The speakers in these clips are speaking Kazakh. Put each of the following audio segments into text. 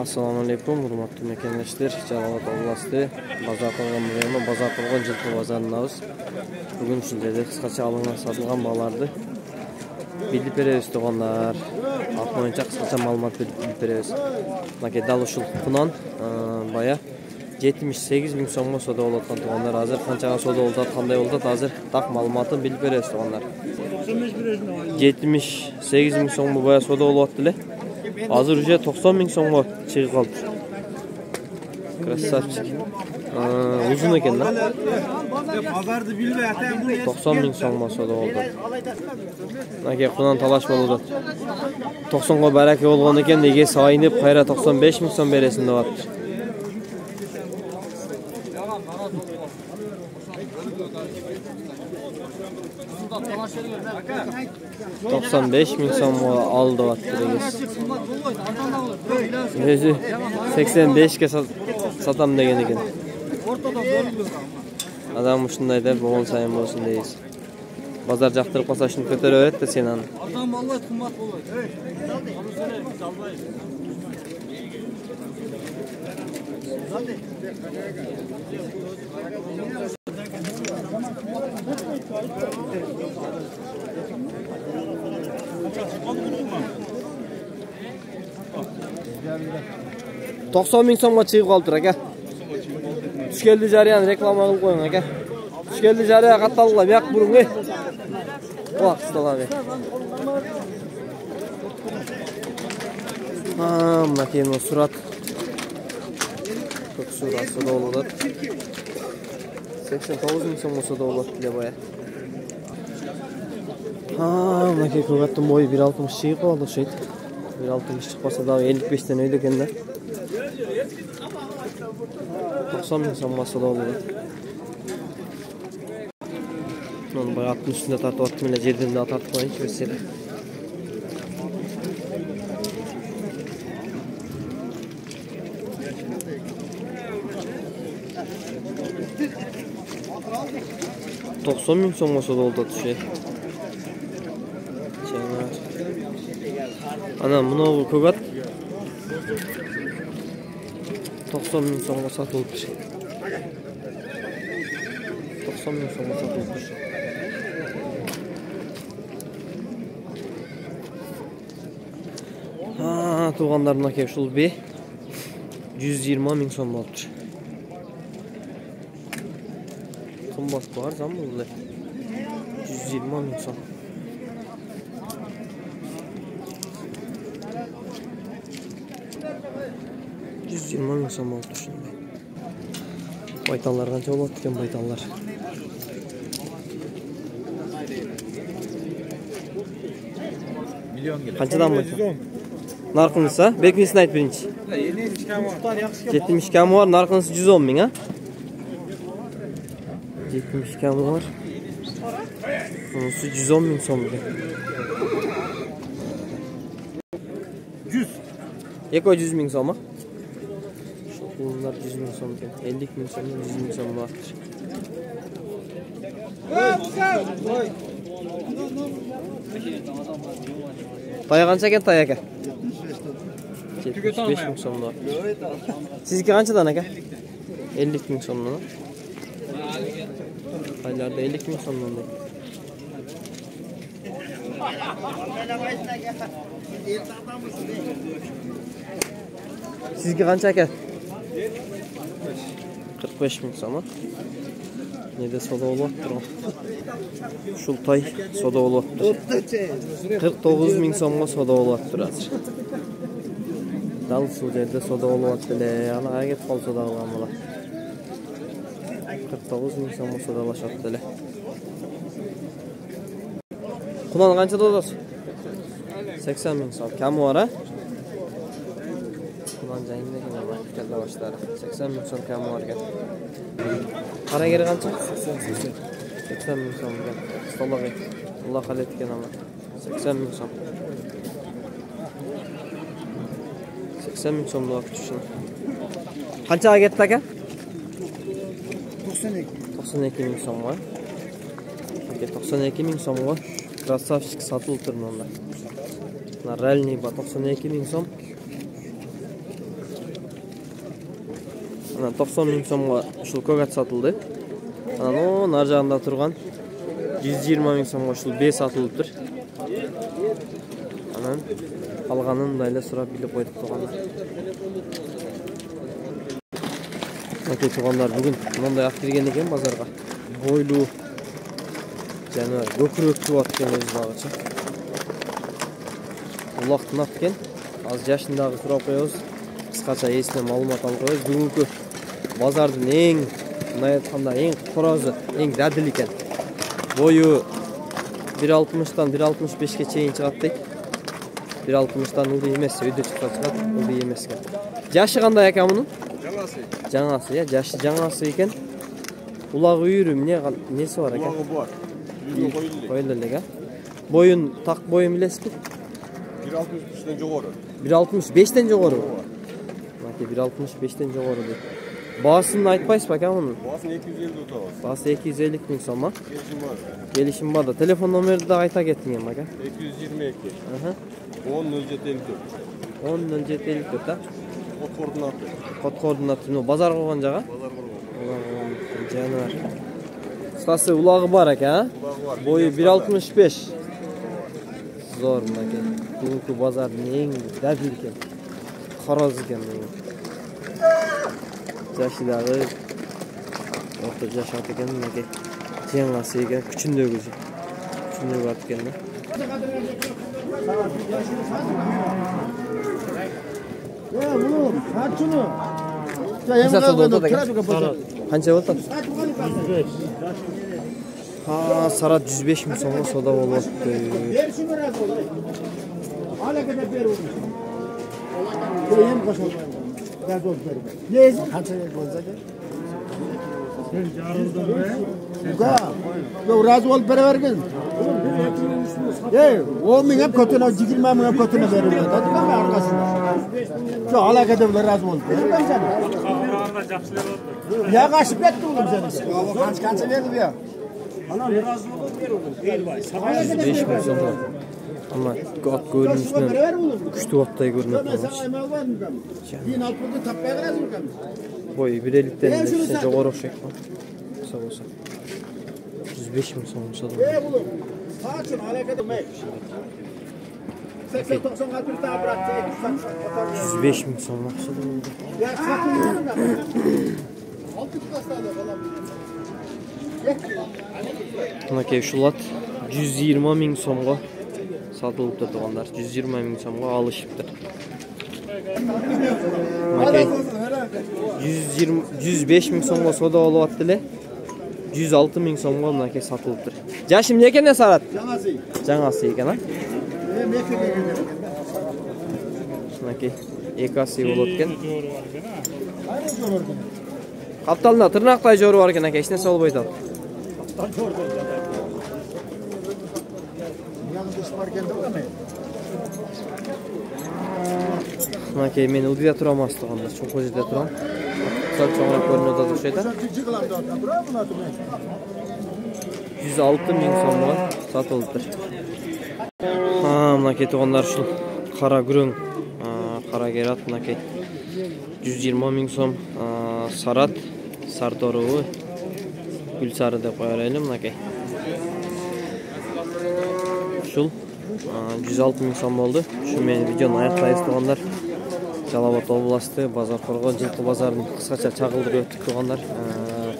Assalamu alaikum, hurmatly mekandaşlar. Жалал-Абад областы базар кылган району базар кылган жылкы базарындабыз. Бүгүн ушул жерде кыскача алынган сатылган баларды билип беребиз туугандар. Ак боюнча кыскача маалымат билип беребиз. Мынакей дал ушул кунан бая 78 миң сомго соода болуп аткан туугандар. Азыр канчага соода болуп атат, кандай болуп атат, азыр так маалыматын билип беребиз туугандар. 78 миң сомго бая соода болуп атты эле. Hazır ücret 90 bin son çıkı kaldı. Krasavçık. Uzun eken lan. 90 bin son masada oldu. Nake kunan talaşmalı oldu. 90'a bereke olgan eken de ege sayınıp kayra 95 bin son beresinde var. $95 bin son aldı vattırız. Özü 85'e satam degen eken. Adam uşundaydı, boğun sayın olsun deyiz. Bazar jaktırıp kalsa şunu kötörüp öğret de sen anı. Adam vallahi kımmat olur. 90 bin songa çıkıp kaldır aka. Tuş geldi jariyan reklama kılıp koyun aka. Tuş geldi jariya kattalığa biyak burun ey. Ola kıstala be. Mınakey o surat. Çok surası da olur. 89 bin songa da olur bile baya. Mınakey kogattın boyu 1.60 çıkıp kaldı şey. 1.60 çıkmasa daha 55'ten öyle kendiler. 90 bin sonması da olur. Onu bayağı attım üstünde tartıp attım ile cedimde atartıp koyun ki vesile. $90 bin sonması da oldu şey. Ana bunu kogat 90 bin songa satılmış. 90 bin songa satılmış. Tuğanlarına kevşul bir 120 bin son olmuş. Kımbat var zaman oldu. 120 bin son. $120 bin son oldu şimdi. Baytallar kança oldu diken baytallar. Kançadan baytal? Narkınısa? Belki ait birinci. 70 kamı var. Narkınısı 110 bin ha? 70 kamı var. Onusu 110 bin son. 100. Eko 100 bin son mu? Bunlar 100 bin son diyor. 50 bin son, 100 bin son vardır. Taya kança eken taya eken? 75 bin son var. Sizki kançadan eken? 50 bin sonuna. Aylarda 50 bin sonuna. Sizki kança eken? 45 bin sonra. Ne de soda olacaktır o. Şultay soda olacaktır. 49 bin sonra soda olacaktır hazır. Dal suderde soda olacaktır. Yani ayet kol soda olamalı. 49 bin sonra soda olacaktır. Kunan kança da olur? 80 bin sonra. Kam var ha? Kunan cayında yine var. Kelle başlar. 80 bin sonra kam var gel. Para geri kança? 80 bin son gel. Sola gel. Allah halletken ama. 80 bin son. 80 bin son doğa küçüşün. Kança aget taka? 92 bin son var. 92 bin son var. Krasavçık satıl tırmanlar. Real Niba 92 bin son. Анан 90 миң сомго ушул көк ат сатылды. Анан нар жагында турган 120 миң сомго ушул бе сатылыптыр. Анан калганын мындай эле сурап билип койдук туугандар. Мынакей туугандар, бүгүн мындай ат кирген экен базарга. Бойлуу жана көкүрөктүү ат экен өзү дагычы. Улактын ат экен. Азыр жашын дагы сурап коебуз. Кыскача эсинен маалымат алып коебуз. Бүгүнкү базардын эң мындай айтканда эң корозу, эң дадил экен. Бою 1.60-тан 1.65-ке чейин чыгат дейт. 1.60-тан ылдый эмес, өйдө чыкса чыгат, ылдый эмес экен. Жашы кандай экен мунун? Жаңасы, я, жашы жаңасы экен. Улагы үйрү несі бар экен? Улагы бар. Койлу элек, а? Боюн, так боюн билесизби? 1.65-тен жогору. 1.65-тен жогору. Мынакей 1.65-тен жогору дейт. Баасын айтпайсызбы ака мунун? Баасын 250 утабыз. Баасы 250 миң сом, а? Келишим бар. Келишим бар да. Телефон номерди да айта кетиңем, ака. 222. 10.0754. 10.0754, а? Код координаты. Код координаты. Базар кылган жага? Базар кылган. Жанар. Кыскасы улагы бар ака, а? Улагы бар. Бою 1.65. Зор мынакей. Бүгүнкү базардын эң дадил экен. Короз экен бүгүн. Жашы дагы орто жаш ат экен мынакей. Жаңасы экен, күчүндөгү ат экен да. Канча болот? Сарат 105 миң сомго сода болуп атты. Razı olup beraberken. 10 bin hep kötüne, 20 bin hep kötüne veriyorlar. Dedik ama arkasında. Şu alakada bile razı olup. Ben sana. Ya kaçıp etti oğlum seni. Kaç verdi ya. Ana razı olup veriyorlar. 105 ming so'm. Ama at görünüşünden күчтүү atтай görünüp turmuş. Boyu 1.50'den işte jogorу окшойт. Болсо болсо. 105 ming so'm so'da. 105 ming so'm so'da. Мынакей ушул ат 120 миң сомго сатылыптыр туугандар. 120 миң сомго алышыптыр. Мынакей 105 миң сомго сода болуп атты эле. 106 миң сомго мынакей сатылыптыр. Жашы эмне экен Сарат? Жаңасы экен, а? Мынакей экасы болот экен. Капталында тырнактай жору бар экен, ака, эч нерсе болбойт ал. Мынакей мен ылдыйда турам астыганда, чоңкой жерде турам. Сал чоңураак көрүнүп атат окшойт, а? 106 миң сомго сатылыптыр. Мынакей туугандар, ушул кара күрөң, кара керат мынакей 120 миң сом. Сарат, сарторубу, гүл сары деп кое берели мынакей. Ушул 106 миң сом болду. Ушу менен видеону аяктайбыз туугандар. Жалал Абад областы базар коргон жылкы базарын кыскача чагылдырып өттүк туугандар.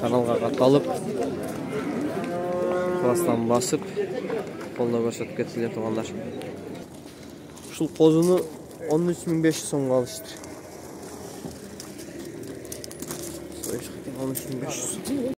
Каналга катталып, класстан басып, колдоо көрсөтүп кетсилер туугандар. Ушул козуну 13.500 сомго алыштыр. 13.500.